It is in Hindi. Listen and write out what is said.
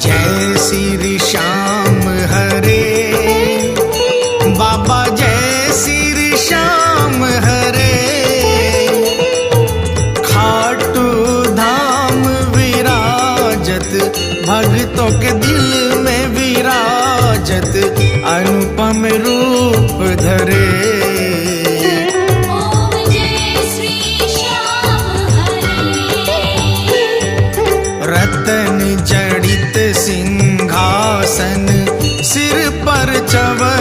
जय श्री श्याम हरे बाबा, जय श्री श्याम हरे। खाटू धाम विराजत, भक्तों के दिल में विराजत, अनुपम रूप धरे। रतन जड़ित सिंहासन, सिर पर चवर